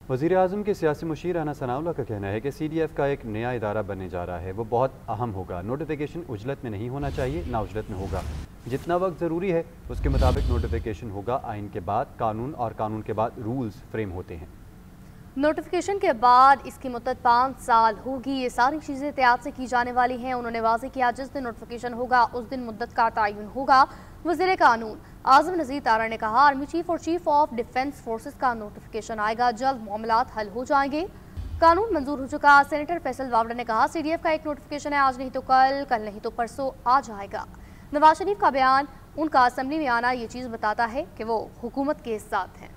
वज़ीर-ए-आज़म के सियासी मुशीर राना सनाउल्लाह का कहना है कि CDF का एक नया इदारा बनने जा रहा है, वो बहुत अहम होगा। नोटिफिकेशन उजलत में नहीं होना चाहिए, ना उजलत में होगा। जितना वक्त ज़रूरी है उसके मुताबिक नोटिफिकेशन होगा। आइन के बाद कानून और कानून के बाद रूल्स फ्रेम होते हैं। नोटिफिकेशन के बाद इसकी मुद्दत 5 साल होगी। ये सारी चीज़ें एहतियात से की जाने वाली हैं। उन्होंने वाज़ेह किया जिस दिन नोटिफिकेशन होगा उस दिन मुद्दत का तयन होगा। वज़ीर कानून आज़म नज़ीर तारा ने कहा आर्मी चीफ और चीफ ऑफ डिफेंस फोर्सेस का नोटिफिकेशन आएगा, जल्द मामलात हल हो जाएंगे। कानून मंजूर हो चुका। सेनेटर फैसल वावड़ा ने कहा CDF का एक नोटिफिकेशन है, आज नहीं तो कल नहीं तो परसों आ जाएगा। नवाज शरीफ का बयान उनका असम्बली में आना ये चीज़ बताता है कि वो हुकूमत के साथ हैं।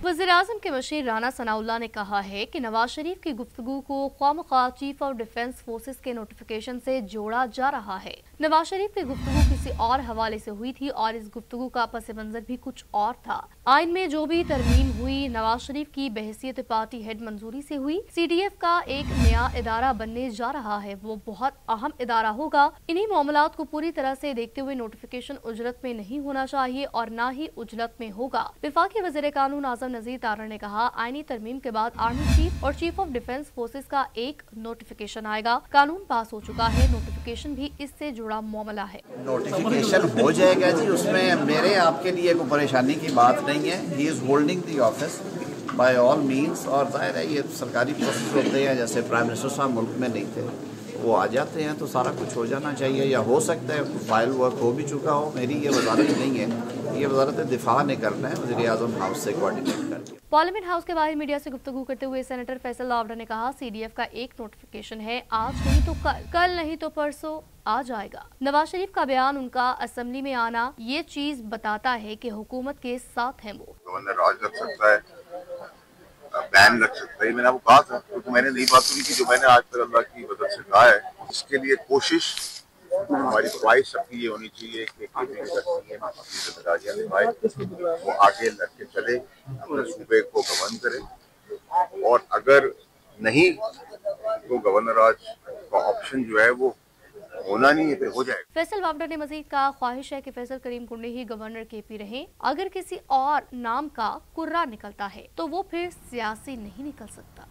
वज़ीर-ए-आज़म के मशीर राना सनाउल्लाह ने कहा है कि नवाज शरीफ की गुफ्तगू को ख्वामख्वाह चीफ ऑफ डिफेंस फोर्सेस के नोटिफिकेशन से जोड़ा जा रहा है। नवाज शरीफ की गुफ्तगू किसी और हवाले से हुई थी और इस गुफ्तगू का पस मंजर भी कुछ और था। आइन में जो भी तरमीम हुई नवाज शरीफ की बहसियत पार्टी हेड मंजूरी से हुई। CDF का एक नया इदारा बनने जा रहा है, वो बहुत अहम इदारा होगा। इन्हीं मामलात को पूरी तरह से देखते हुए नोटिफिकेशन उजरत में नहीं होना चाहिए और न ही उजलत में होगा। वफाकी वज़ीर कानून आज़म नज़ीर तारा ने कहा आईनी तरमीम के बाद आर्मी चीफ और चीफ ऑफ डिफेंस फोर्सेस का एक नोटिफिकेशन आएगा। कानून पास हो चुका है, नोटिफिकेशन भी इससे जुड़ा मामला है। नोटिफिकेशन हो जाएगा जी, उसमें मेरे आपके लिए कोई परेशानी की बात नहीं है। He is holding the office by all means, और जाहिर है ये सरकारी प्रोसेस होते हैं, जैसे प्राइम मिनिस्टर साहब मुल्क में नहीं थे, वो आ जाते हैं तो सारा कुछ हो जाना चाहिए, या हो सकता है फाइल वर्क हो भी चुका हो। मेरी ये वजारत नहीं है, ये वजारत दिफा ने करना है, वज़ीर-ए-आज़म हाउस से कोऑर्डिनेट करके। पार्लियामेंट हाउस के बाहर मीडिया से गुफ्तगू करते हुए सेनेटर फैसल वावड़ा ने कहा CDF का एक नोटिफिकेशन है, आज नहीं तो कल नहीं तो परसों आ जाएगा। नवाज शरीफ का बयान उनका असम्बली में आना ये चीज बताता है कि हुकूमत के साथ हैं वो। गवर्नर राज रख सकता है, बैन रख सकता है, मैंने आपको कहा था, क्योंकि मैंने नई बात सुनी थी जो मैंने आज तक अल्लाह की मदद से कहा है। इसके लिए कोशिश हमारी ख्वाहिश सबकी ये होनी चाहिए कि अपनी जिम्मेदारियां निभाए, वो आगे लड़ के चले, अपने सूबे को गवर्न करे, और अगर नहीं तो गवर्नर राज का ऑप्शन जो है वो होना नहीं है, फिर हो जाएगा। फैसल वावड़ा ने मजीद कहा ख्वाहिश है कि फैसल करीम कुंडे ही गवर्नर KP रहे। अगर किसी और नाम का कुर्रा निकलता है तो वो फिर सियासी नहीं निकल सकता।